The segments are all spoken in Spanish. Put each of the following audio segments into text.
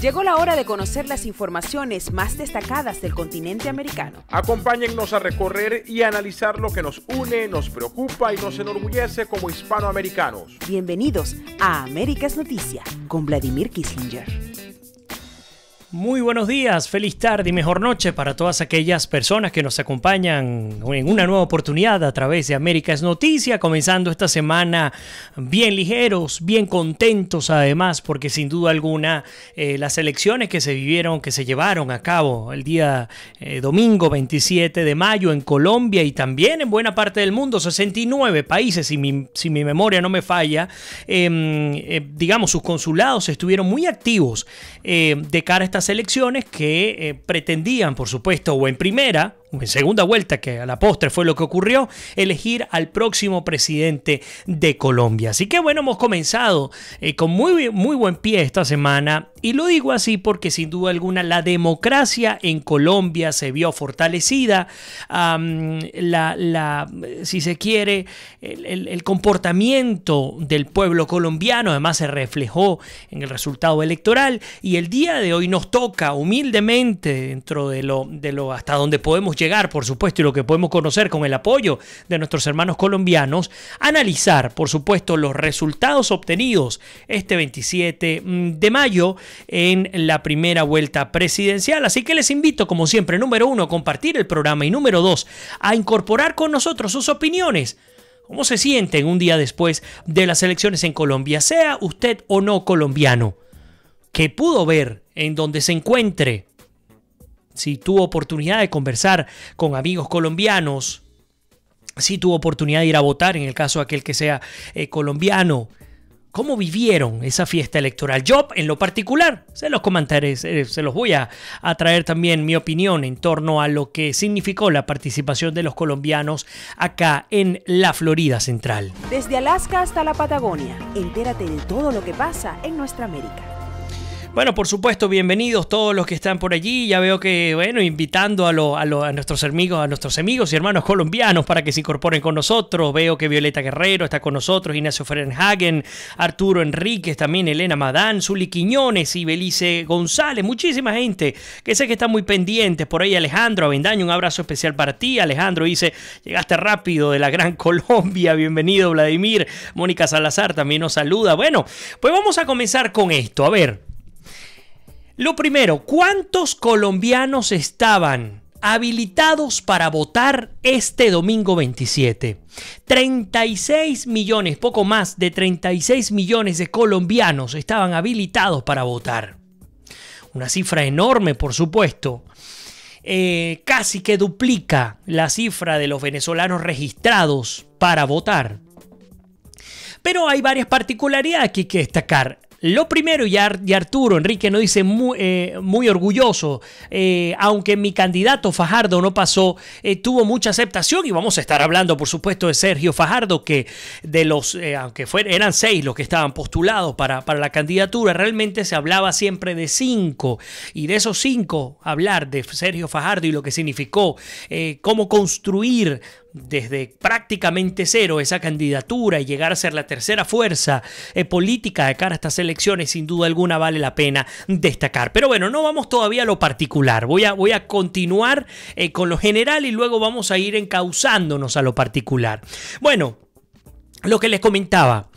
Llegó la hora de conocer las informaciones más destacadas del continente americano. Acompáñennos a recorrer y analizar lo que nos une, nos preocupa y nos enorgullece como hispanoamericanos. Bienvenidos a Américas Noticia con Vladimir Kissinger. Muy buenos días, feliz tarde y mejor noche para todas aquellas personas que nos acompañan en una nueva oportunidad a través de Américas Noticia, comenzando esta semana bien ligeros, bien contentos además, porque sin duda alguna las elecciones que se llevaron a cabo el día domingo 27 de mayo en Colombia y también en buena parte del mundo, 69 países, si mi memoria no me falla, digamos, sus consulados estuvieron muy activos de cara a estas elecciones que pretendían, por supuesto, o en primera o en segunda vuelta, que a la postre fue lo que ocurrió, elegir al próximo presidente de Colombia. Así que bueno, hemos comenzado con muy buen pie esta semana, y lo digo así porque sin duda alguna la democracia en Colombia se vio fortalecida. Si se quiere, el comportamiento del pueblo colombiano además se reflejó en el resultado electoral, y el día de hoy nos toca humildemente, dentro de lo hasta donde podemos llegar, por supuesto, y lo que podemos conocer con el apoyo de nuestros hermanos colombianos, analizar, por supuesto, los resultados obtenidos este 27 de mayo en la primera vuelta presidencial. Así que les invito, como siempre, número 1, a compartir el programa, y número 2, a incorporar con nosotros sus opiniones. ¿Cómo se sienten un día después de las elecciones en Colombia? Sea usted o no colombiano, que pudo ver en donde se encuentre, si tuvo oportunidad de conversar con amigos colombianos, si tuvo oportunidad de ir a votar, en el caso de aquel que sea colombiano, ¿cómo vivieron esa fiesta electoral? Yo, en lo particular, se los comentaré, se los voy a traer también mi opinión en torno a lo que significó la participación de los colombianos acá en la Florida Central. Desde Alaska hasta la Patagonia, entérate de todo lo que pasa en nuestra América. Bueno, por supuesto, bienvenidos todos los que están por allí. Ya veo que, bueno, invitando a nuestros amigos y hermanos colombianos para que se incorporen con nosotros. Veo que Violeta Guerrero está con nosotros, Ignacio Ferenhagen, Arturo Enríquez, también Elena Madán, Zuli Quiñones y Belice González. Muchísima gente que sé que está muy pendiente. Por ahí Alejandro Avendaño, un abrazo especial para ti. Alejandro dice, llegaste rápido de la Gran Colombia. Bienvenido, Vladimir. Mónica Salazar también nos saluda. Bueno, pues vamos a comenzar con esto. A ver. Lo primero, ¿cuántos colombianos estaban habilitados para votar este domingo 27? 36 millones, poco más de 36 millones de colombianos estaban habilitados para votar. Una cifra enorme, por supuesto. Casi que duplica la cifra de los venezolanos registrados para votar. Pero hay varias particularidades que hay que destacar. Lo primero, y Arturo Enrique nos dice muy orgulloso, aunque mi candidato Fajardo no pasó, tuvo mucha aceptación, y vamos a estar hablando, por supuesto, de Sergio Fajardo, que de los, aunque eran 6 los que estaban postulados para la candidatura, realmente se hablaba siempre de 5, y de esos 5, hablar de Sergio Fajardo y lo que significó, cómo construir desde prácticamente cero esa candidatura y llegar a ser la tercera fuerza política de cara a estas elecciones, sin duda alguna vale la pena destacar. Pero bueno, no vamos todavía a lo particular. Voy a continuar con lo general y luego vamos a ir encauzándonos a lo particular. Bueno, lo que les comentaba.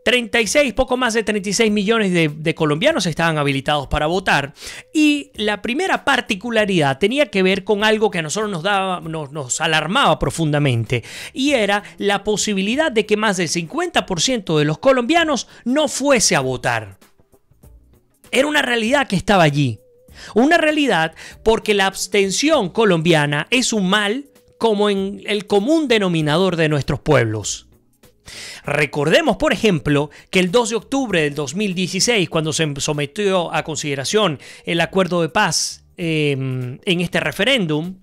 36, poco más de 36 millones de colombianos estaban habilitados para votar, y la primera particularidad tenía que ver con algo que a nosotros nos alarmaba profundamente, y era la posibilidad de que más del 50% de los colombianos no fuese a votar. Era una realidad que estaba allí, una realidad porque la abstención colombiana es un mal como en el común denominador de nuestros pueblos. Recordemos, por ejemplo, que el 2 de octubre del 2016, cuando se sometió a consideración el acuerdo de paz en este referéndum,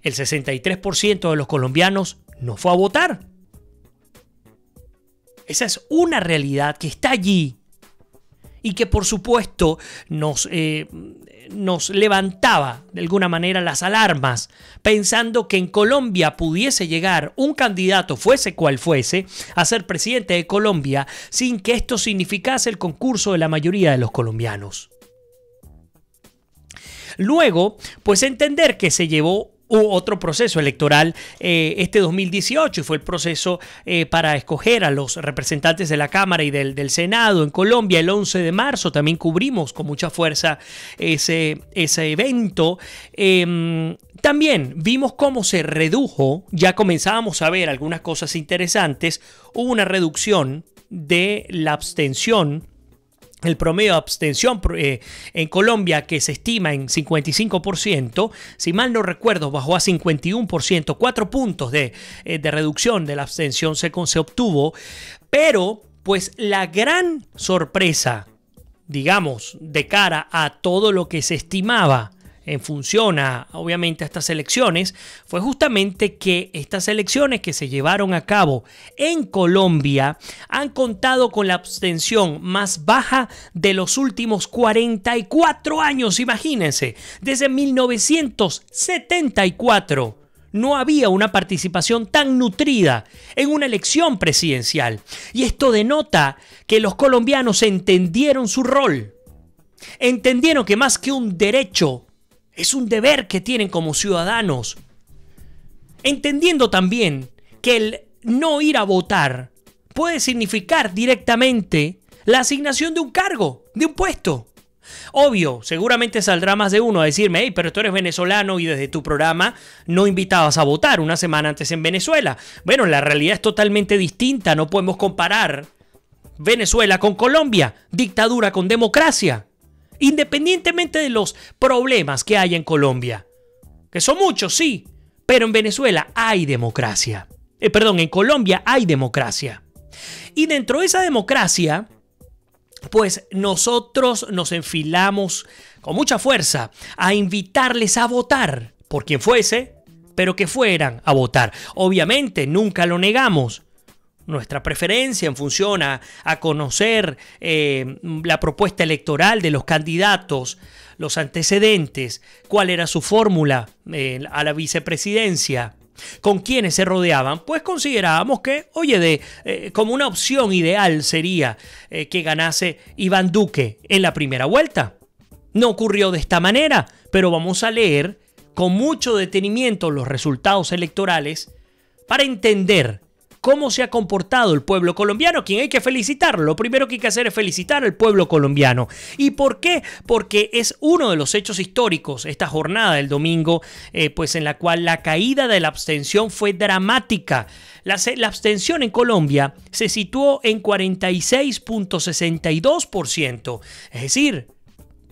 el 63% de los colombianos no fue a votar. Esa es una realidad que está allí y que, por supuesto, nos levantaba de alguna manera las alarmas, pensando que en Colombia pudiese llegar un candidato, fuese cual fuese, a ser presidente de Colombia sin que esto significase el concurso de la mayoría de los colombianos. Luego, pues entender que se llevó otro proceso electoral este 2018 y fue el proceso para escoger a los representantes de la Cámara y del Senado en Colombia el 11 de marzo. También cubrimos con mucha fuerza ese evento. También vimos cómo se redujo, ya comenzábamos a ver algunas cosas interesantes. Hubo una reducción de la abstención. El promedio de abstención en Colombia, que se estima en 55%, si mal no recuerdo, bajó a 51%, 4 puntos de reducción de la abstención se obtuvo, pero pues la gran sorpresa, digamos, de cara a todo lo que se estimaba en función a, obviamente, a estas elecciones, fue justamente que estas elecciones que se llevaron a cabo en Colombia han contado con la abstención más baja de los últimos 44 años, imagínense, desde 1974. No había una participación tan nutrida en una elección presidencial. Y esto denota que los colombianos entendieron su rol. Entendieron que más que un derecho, es un deber que tienen como ciudadanos. Entendiendo también que el no ir a votar puede significar directamente la asignación de un cargo, de un puesto. Obvio, seguramente saldrá más de uno a decirme: hey, pero tú eres venezolano y desde tu programa no invitabas a votar una semana antes en Venezuela. Bueno, la realidad es totalmente distinta. No podemos comparar Venezuela con Colombia, dictadura con democracia. Independientemente de los problemas que hay en Colombia, que son muchos, sí, pero en Venezuela hay democracia. En Colombia hay democracia. Y dentro de esa democracia, pues nosotros nos enfilamos con mucha fuerza a invitarles a votar, por quien fuese, pero que fueran a votar. Obviamente, nunca lo negamos. Nuestra preferencia en función a conocer la propuesta electoral de los candidatos, los antecedentes, cuál era su fórmula a la vicepresidencia, con quienes se rodeaban, pues considerábamos que, como una opción ideal sería que ganase Iván Duque en la primera vuelta. No ocurrió de esta manera, pero vamos a leer con mucho detenimiento los resultados electorales para entender cómo se ha comportado el pueblo colombiano, a quien hay que felicitarlo. Lo primero que hay que hacer es felicitar al pueblo colombiano. ¿Y por qué? Porque es uno de los hechos históricos, esta jornada del domingo, pues en la cual la caída de la abstención fue dramática. La abstención en Colombia se situó en 46.62%, es decir,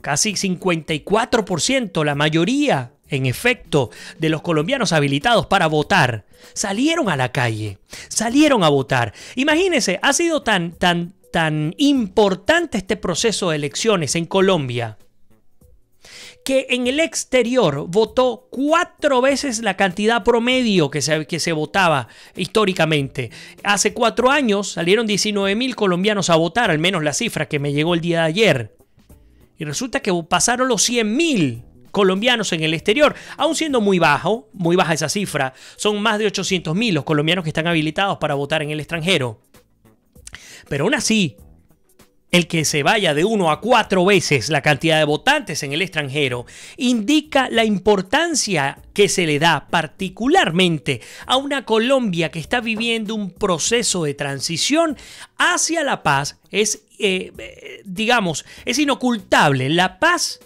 casi 54%, la mayoría, en efecto, de los colombianos habilitados para votar salieron a la calle, salieron a votar. Imagínense, ha sido tan importante este proceso de elecciones en Colombia que en el exterior votó 4 veces la cantidad promedio que se votaba históricamente. Hace 4 años salieron 19.000 colombianos a votar, al menos la cifra que me llegó el día de ayer. Y resulta que pasaron los 100.000 colombianos en el exterior, aún siendo muy baja esa cifra. Son más de 800.000 los colombianos que están habilitados para votar en el extranjero. Pero aún así, el que se vaya de 1 a 4 veces la cantidad de votantes en el extranjero indica la importancia que se le da particularmente a una Colombia que está viviendo un proceso de transición hacia la paz. Es inocultable. La paz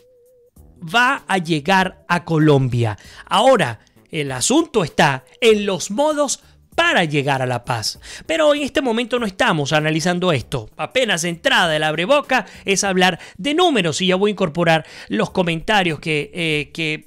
va a llegar a Colombia. Ahora, el asunto está en los modos para llegar a la paz. Pero en este momento no estamos analizando esto. Apenas entrada el abreboca es hablar de números y ya voy a incorporar los comentarios que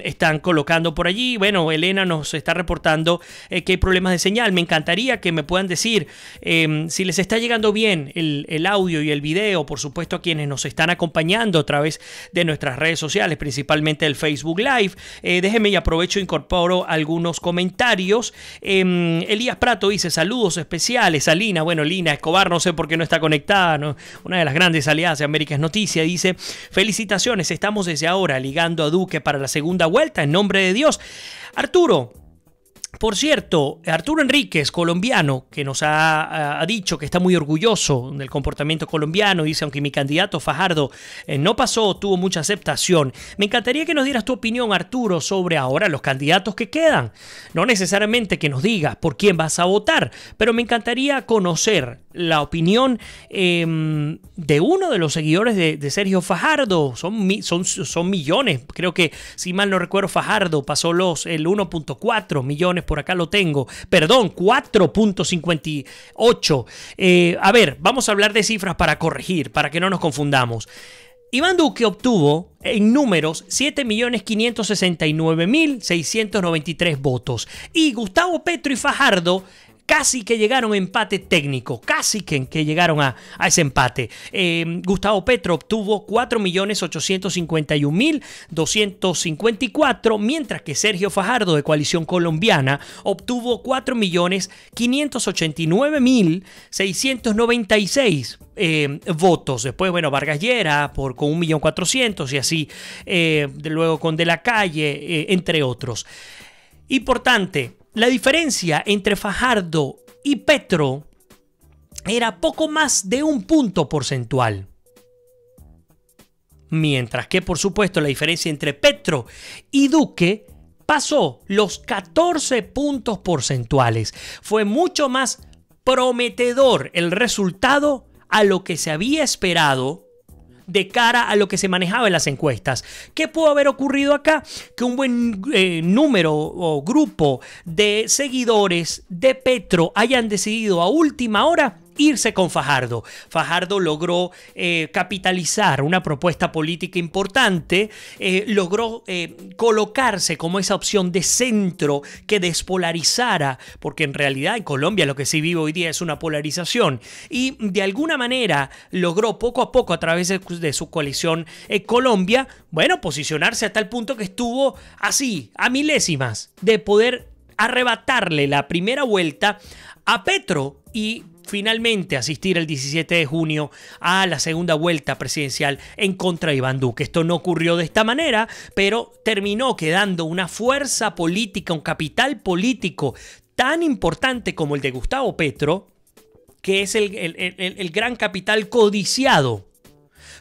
están colocando por allí. Bueno, Elena nos está reportando que hay problemas de señal. Me encantaría que me puedan decir si les está llegando bien el audio y el video, por supuesto a quienes nos están acompañando a través de nuestras redes sociales, principalmente el Facebook Live. Déjenme y aprovecho e incorporo algunos comentarios. Elías Prato dice: saludos especiales a Lina. Bueno, Lina Escobar, no sé por qué no está conectada, ¿no? Una de las grandes aliadas de América es Noticia. Dice: felicitaciones, estamos desde ahora ligando a Duque para la segunda vuelta, en nombre de Dios. Arturo, Por cierto, Arturo Enríquez, colombiano, que nos ha dicho que está muy orgulloso del comportamiento colombiano, dice, aunque mi candidato Fajardo no pasó, tuvo mucha aceptación. Me encantaría que nos dieras tu opinión, Arturo, sobre ahora los candidatos que quedan. No necesariamente que nos digas por quién vas a votar, pero me encantaría conocer la opinión de uno de los seguidores de Sergio Fajardo. Son millones, creo que, si mal no recuerdo, Fajardo pasó el 1.4 millones, por acá lo tengo, perdón, 4.58. A ver, vamos a hablar de cifras para corregir, para que no nos confundamos. Iván Duque obtuvo en números 7.569.693 votos y Gustavo Petro y Fajardo casi que llegaron a empate técnico, casi que llegaron a ese empate. Gustavo Petro obtuvo 4.851.254, mientras que Sergio Fajardo de Coalición Colombiana obtuvo 4.589.696 votos. Después, bueno, Vargas Llera con 1.400.000 y así, luego con De la Calle, entre otros. Importante, la diferencia entre Fajardo y Petro era poco más de 1 punto porcentual. Mientras que, por supuesto, la diferencia entre Petro y Duque pasó los 14 puntos porcentuales. Fue mucho más prometedor el resultado a lo que se había esperado de cara a lo que se manejaba en las encuestas. ¿Qué pudo haber ocurrido acá? Que un buen número o grupo de seguidores de Petro hayan decidido a última hora irse con Fajardo. Fajardo logró capitalizar una propuesta política importante, logró colocarse como esa opción de centro que despolarizara, porque en realidad en Colombia lo que se vive hoy día es una polarización, y de alguna manera logró poco a poco a través de su coalición Colombia, bueno, posicionarse a tal punto que estuvo así, a milésimas de poder arrebatarle la primera vuelta a Petro y finalmente asistir el 17 de junio a la segunda vuelta presidencial en contra de Iván Duque. Esto no ocurrió de esta manera, pero terminó quedando una fuerza política, un capital político tan importante como el de Gustavo Petro, que es el gran capital codiciado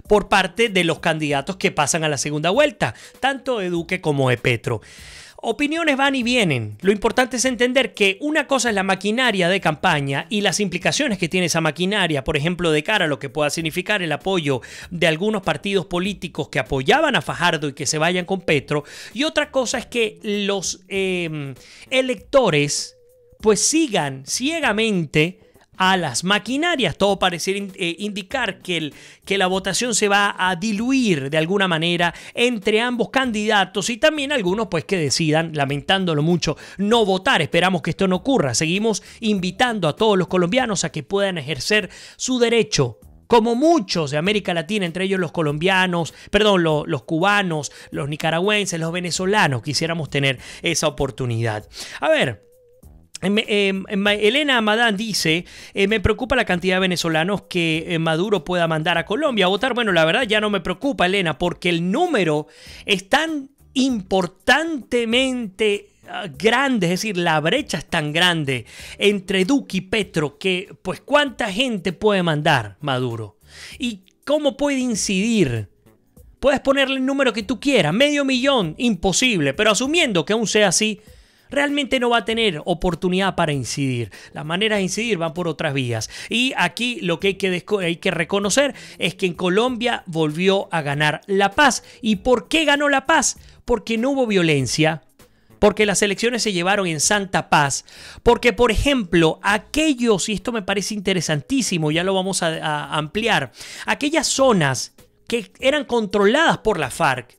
por parte de los candidatos que pasan a la segunda vuelta, tanto de Duque como de Petro. Opiniones van y vienen. Lo importante es entender que una cosa es la maquinaria de campaña y las implicaciones que tiene esa maquinaria, por ejemplo, de cara a lo que pueda significar el apoyo de algunos partidos políticos que apoyaban a Fajardo y que se vayan con Petro. Y otra cosa es que los electores pues sigan ciegamente a las maquinarias. Todo parece indicar que la votación se va a diluir de alguna manera entre ambos candidatos y también algunos pues que decidan, lamentándolo mucho, no votar. Esperamos que esto no ocurra. Seguimos invitando a todos los colombianos a que puedan ejercer su derecho, como muchos de América Latina, entre ellos los colombianos, los cubanos, los nicaragüenses, los venezolanos, quisiéramos tener esa oportunidad. A ver, Elena Amadán dice, me preocupa la cantidad de venezolanos que Maduro pueda mandar a Colombia a votar. Bueno, la verdad ya no me preocupa, Elena, porque el número es tan importantemente grande, es decir, la brecha es tan grande entre Duque y Petro que, pues, ¿cuánta gente puede mandar Maduro? ¿Y cómo puede incidir? Puedes ponerle el número que tú quieras, 500.000, imposible, pero asumiendo que aún sea así, realmente no va a tener oportunidad para incidir. Las maneras de incidir van por otras vías. Y aquí lo que hay que reconocer es que en Colombia volvió a ganar la paz. ¿Y por qué ganó la paz? Porque no hubo violencia, porque las elecciones se llevaron en santa paz, porque, por ejemplo, aquellos, y esto me parece interesantísimo, ya lo vamos a ampliar, aquellas zonas que eran controladas por la FARC,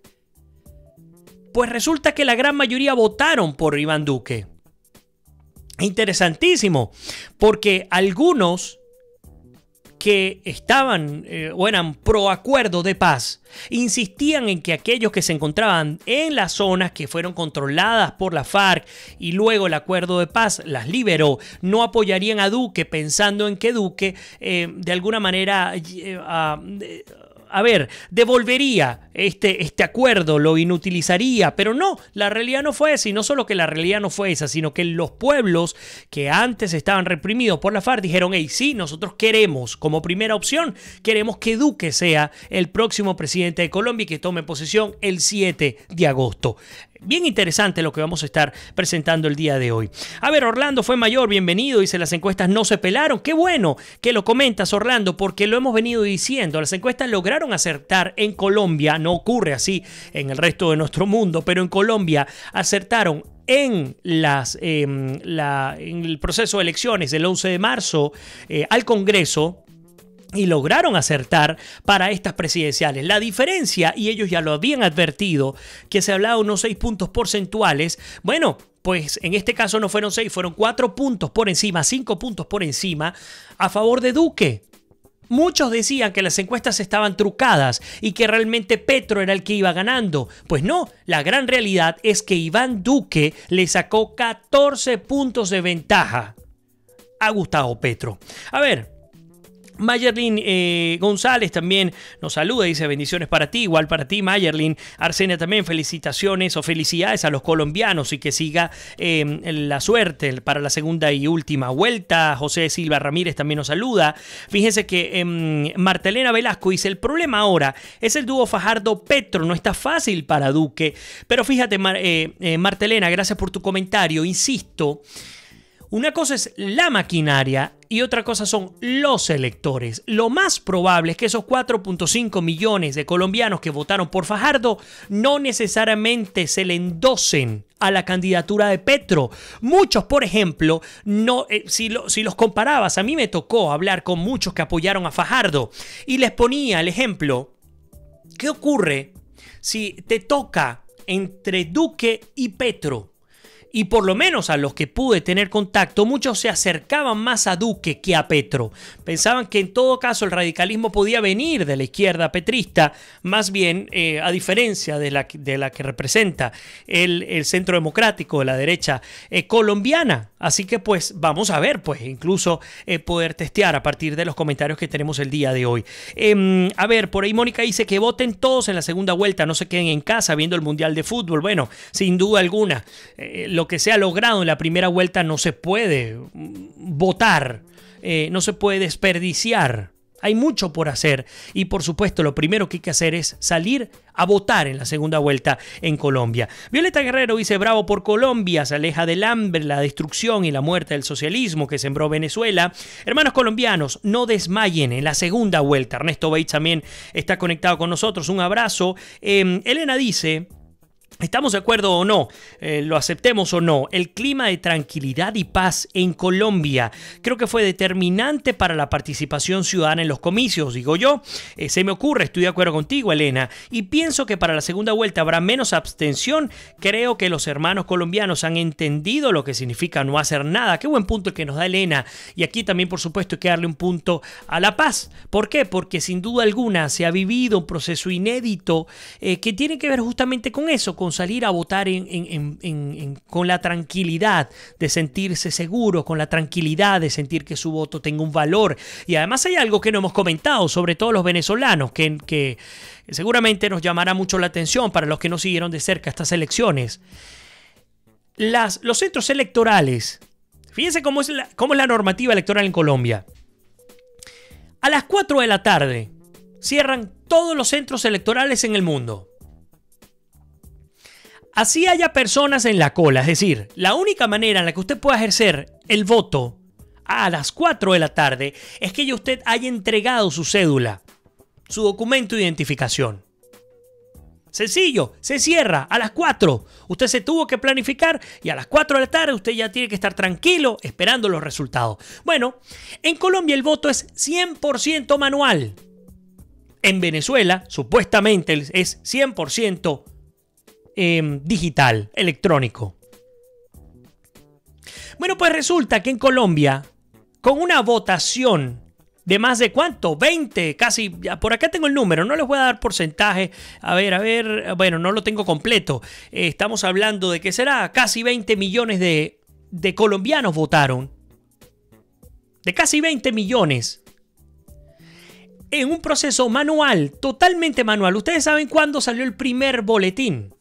pues resulta que la gran mayoría votaron por Iván Duque. Interesantísimo, porque algunos que estaban o eran pro acuerdo de paz insistían en que aquellos que se encontraban en las zonas que fueron controladas por la FARC y luego el acuerdo de paz las liberó, no apoyarían a Duque, pensando en que Duque de alguna manera a ver, devolvería este acuerdo, lo inutilizaría, pero no, la realidad no fue esa, y no solo que la realidad no fue esa, sino que los pueblos que antes estaban reprimidos por la FARC dijeron, hey, sí, nosotros queremos, como primera opción, queremos que Duque sea el próximo presidente de Colombia y que tome posesión el 7 de agosto. Bien interesante lo que vamos a estar presentando el día de hoy. A ver, Orlando fue mayor, bienvenido, dice las encuestas no se pelaron. Qué bueno que lo comentas, Orlando, porque lo hemos venido diciendo. Las encuestas lograron acertar en Colombia, no ocurre así en el resto de nuestro mundo, pero en Colombia acertaron en el proceso de elecciones del 11 de marzo al Congreso. Y lograron acertar para estas presidenciales. La diferencia, y ellos ya lo habían advertido, que se hablaba de unos 6 puntos porcentuales. Bueno, pues en este caso no fueron 6, fueron 4 puntos por encima, 5 puntos por encima a favor de Duque. Muchos decían que las encuestas estaban trucadas y que realmente Petro era el que iba ganando. Pues no, la gran realidad es que Iván Duque le sacó 14 puntos de ventaja a Gustavo Petro. A ver, Mayerlin González también nos saluda, dice bendiciones para ti, igual para ti Mayerlin. Arsenia también, felicitaciones o felicidades a los colombianos y que siga la suerte para la segunda y última vuelta. José Silva Ramírez también nos saluda. Fíjense que Martelena Velasco dice, el problema ahora es el dúo Fajardo-Petro, no está fácil para Duque. Pero fíjate Martelena, gracias por tu comentario, insisto. Una cosa es la maquinaria y otra cosa son los electores. Lo más probable es que esos 4.5 millones de colombianos que votaron por Fajardo no necesariamente se le endosen a la candidatura de Petro. Muchos, por ejemplo, no, si los comparabas, a mí me tocó hablar con muchos que apoyaron a Fajardo y les ponía el ejemplo. ¿Qué ocurre si te toca entre Duque y Petro? Y por lo menos a los que pude tener contacto, muchos se acercaban más a Duque que a Petro. Pensaban que en todo caso el radicalismo podía venir de la izquierda petrista, más bien a diferencia de la que representa el centro democrático de la derecha colombiana. Así que pues vamos a ver, pues incluso poder testear a partir de los comentarios que tenemos el día de hoy. A ver, por ahí Mónica dice que voten todos en la segunda vuelta, no se queden en casa viendo el Mundial de Fútbol. Bueno, sin duda alguna, lo que se ha logrado en la primera vuelta no se puede votar, no se puede desperdiciar. Hay mucho por hacer y por supuesto lo primero que hay que hacer es salir a votar en la segunda vuelta en Colombia. Violeta Guerrero dice, bravo por Colombia, se aleja del hambre, la destrucción y la muerte del socialismo que sembró Venezuela. Hermanos colombianos, no desmayen en la segunda vuelta. Ernesto Bates también está conectado con nosotros, un abrazo. Elena dice, ¿estamos de acuerdo o no? ¿Lo aceptemos o no? El clima de tranquilidad y paz en Colombia creo que fue determinante para la participación ciudadana en los comicios, digo yo. Se me ocurre, estoy de acuerdo contigo, Elena, y pienso que para la segunda vuelta habrá menos abstención. Creo que los hermanos colombianos han entendido lo que significa no hacer nada. Qué buen punto el que nos da Elena. Y aquí también, por supuesto, hay que darle un punto a la paz. ¿Por qué? Porque sin duda alguna se ha vivido un proceso inédito que tiene que ver justamente con eso, con salir a votar con la tranquilidad de sentirse seguro, con la tranquilidad de sentir que su voto tenga un valor. Y además hay algo que no hemos comentado, sobre todo los venezolanos, que seguramente nos llamará mucho la atención para los que no siguieron de cerca estas elecciones. Los centros electorales, fíjense cómo es la normativa electoral en Colombia. A las 4 de la tarde cierran todos los centros electorales en el mundo. Así haya personas en la cola, es decir, la única manera en la que usted pueda ejercer el voto a las 4 de la tarde es que ya usted haya entregado su cédula, su documento de identificación. Sencillo, se cierra a las 4. Usted se tuvo que planificar y a las 4 de la tarde usted ya tiene que estar tranquilo esperando los resultados. Bueno, en Colombia el voto es 100% manual. En Venezuela, supuestamente es 100% digital, electrónico. Bueno, pues resulta que en Colombia, con una votación de más de ¿cuánto? 20, casi, por acá tengo el número, no les voy a dar porcentaje, a ver, bueno, no lo tengo completo. Estamos hablando de que será casi 20 millones de colombianos votaron. De casi 20 millones. en un proceso manual, totalmente manual. ¿Ustedes saben cuándo salió el primer boletín?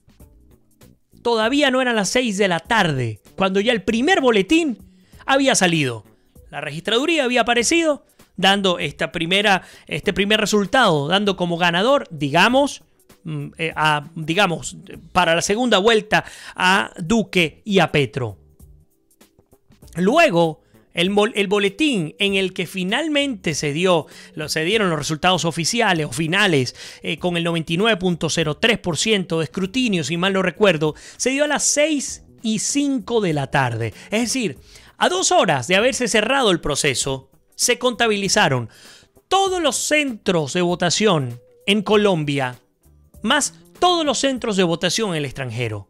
Todavía no eran las 6 de la tarde, cuando ya el primer boletín había salido. La registraduría había aparecido dando este primer resultado, dando como ganador, digamos, para la segunda vuelta a Duque y a Petro. Luego, el boletín en el que finalmente se dieron los resultados oficiales o finales con el 99.03% de escrutinio, si mal no recuerdo, se dio a las 6:05 de la tarde. Es decir, a 2 horas de haberse cerrado el proceso, se contabilizaron todos los centros de votación en Colombia, más todos los centros de votación en el extranjero.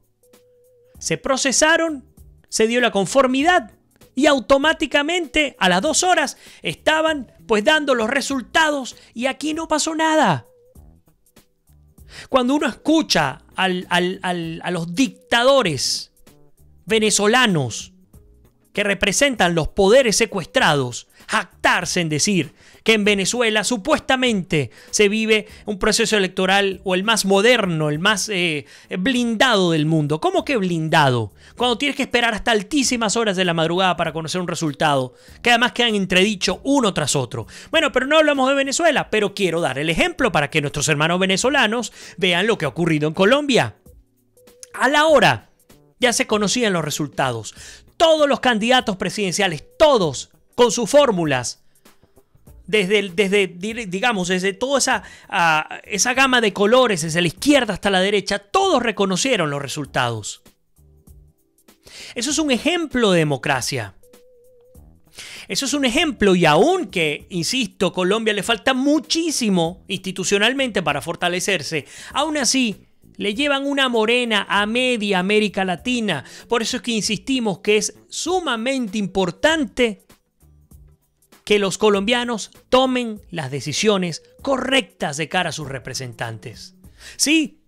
Se procesaron, se dio la conformidad y automáticamente a las 2 horas estaban pues dando los resultados y aquí no pasó nada. Cuando uno escucha a los dictadores venezolanos que representan los poderes secuestrados jactarse en decir que en Venezuela supuestamente se vive un proceso electoral o el más moderno, el más blindado del mundo. ¿Cómo que blindado? Cuando tienes que esperar hasta altísimas horas de la madrugada para conocer un resultado, que además quedan entredicho uno tras otro. Bueno, pero no hablamos de Venezuela, pero quiero dar el ejemplo para que nuestros hermanos venezolanos vean lo que ha ocurrido en Colombia. A la hora ya se conocían los resultados. Todos los candidatos presidenciales, todos con sus fórmulas, desde toda esa gama de colores, desde la izquierda hasta la derecha, todos reconocieron los resultados. Eso es un ejemplo de democracia. Eso es un ejemplo, y aunque, insisto, Colombia le falta muchísimo institucionalmente para fortalecerse, aún así le llevan una morena a media América Latina. Por eso es que insistimos que es sumamente importante que los colombianos tomen las decisiones correctas de cara a sus representantes. Sí,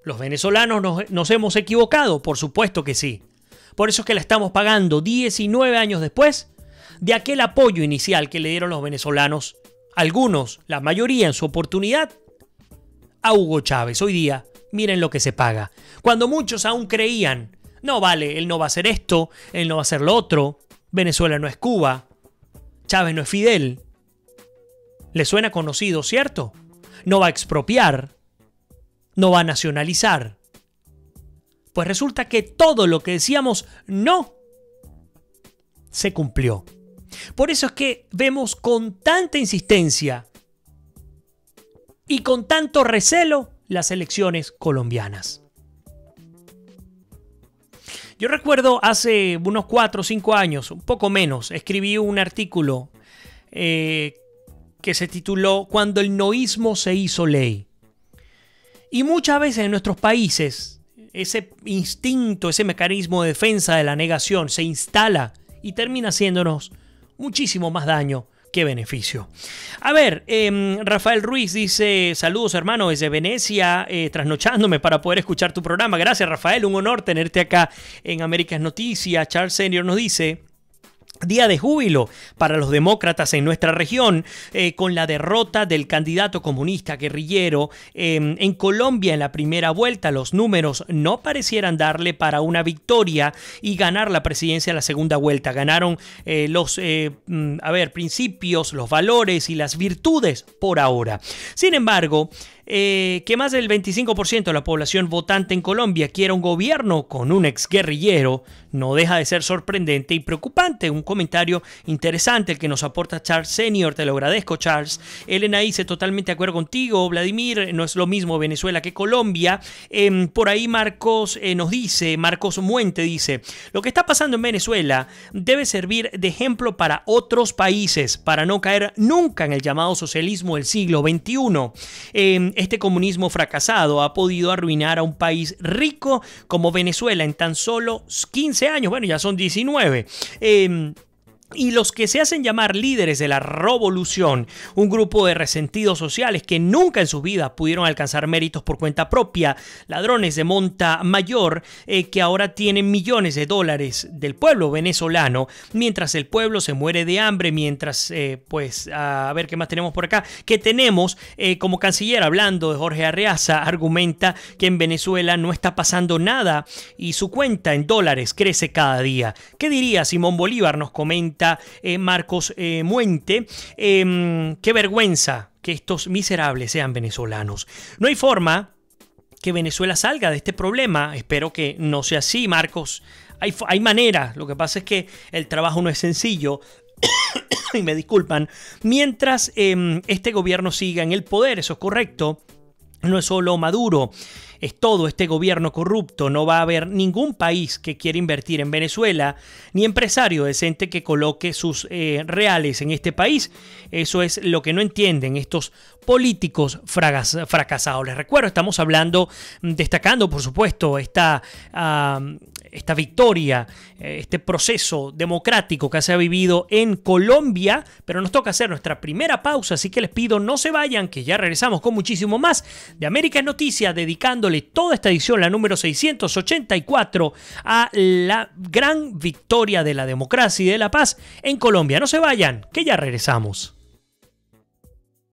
los venezolanos nos hemos equivocado, por supuesto que sí. Por eso es que la estamos pagando 19 años después de aquel apoyo inicial que le dieron los venezolanos, algunos, la mayoría en su oportunidad, a Hugo Chávez. Hoy día, miren lo que se paga. Cuando muchos aún creían, no vale, él no va a hacer esto, él no va a hacer lo otro, Venezuela no es Cuba, Chávez no es Fidel. ¿Le suena conocido, cierto? No va a expropiar, no va a nacionalizar. Pues resulta que todo lo que decíamos no se cumplió. Por eso es que vemos con tanta insistencia y con tanto recelo las elecciones colombianas. Yo recuerdo hace unos 4 o 5 años, un poco menos, escribí un artículo que se tituló "Cuando el noísmo se hizo ley". Y muchas veces en nuestros países ese instinto, ese mecanismo de defensa de la negación se instala y termina haciéndonos muchísimo más daño que beneficio. A ver, Rafael Ruiz dice: saludos hermano desde Venecia, trasnochándome para poder escuchar tu programa. Gracias Rafael, un honor tenerte acá en Américas Noticias. Charles Senior nos dice: día de júbilo para los demócratas en nuestra región con la derrota del candidato comunista guerrillero en Colombia en la primera vuelta. Los números no parecieran darle para una victoria y ganar la presidencia en la segunda vuelta. Ganaron los principios, los valores y las virtudes por ahora. Sin embargo, que más del 25% de la población votante en Colombia quiera un gobierno con un exguerrillero no deja de ser sorprendente y preocupante. Un comentario interesante el que nos aporta Charles Senior, te lo agradezco Charles. Elena dice: totalmente de acuerdo contigo Vladimir, no es lo mismo Venezuela que Colombia. Por ahí Marcos nos dice, Marcos Muente dice: lo que está pasando en Venezuela debe servir de ejemplo para otros países para no caer nunca en el llamado socialismo del siglo XXI. Este comunismo fracasado ha podido arruinar a un país rico como Venezuela en tan solo 15 años. Bueno, ya son 19. Y los que se hacen llamar líderes de la revolución, un grupo de resentidos sociales que nunca en su vida pudieron alcanzar méritos por cuenta propia, ladrones de monta mayor que ahora tienen millones de dólares del pueblo venezolano, mientras el pueblo se muere de hambre, mientras, pues, a ver qué más tenemos por acá, que tenemos como canciller, hablando de Jorge Arreaza, argumenta que en Venezuela no está pasando nada y su cuenta en dólares crece cada día. ¿Qué diría Simón Bolívar? Nos comenta Marcos Muente. Qué vergüenza que estos miserables sean venezolanos. No hay forma que Venezuela salga de este problema. Espero que no sea así, Marcos. Hay manera. Lo que pasa es que el trabajo no es sencillo. Y me disculpan. Mientras este gobierno siga en el poder, eso es correcto. No es solo Maduro, es todo este gobierno corrupto. No va a haber ningún país que quiera invertir en Venezuela, ni empresario decente que coloque sus reales en este país. Eso es lo que no entienden estos políticos fracasados. Les recuerdo, estamos hablando, destacando por supuesto esta victoria, este proceso democrático que se ha vivido en Colombia, pero nos toca hacer nuestra primera pausa, así que les pido no se vayan, que ya regresamos con muchísimo más de América en Noticias, dedicándole toda esta edición, la número 684, a la gran victoria de la democracia y de la paz en Colombia. No se vayan, que ya regresamos.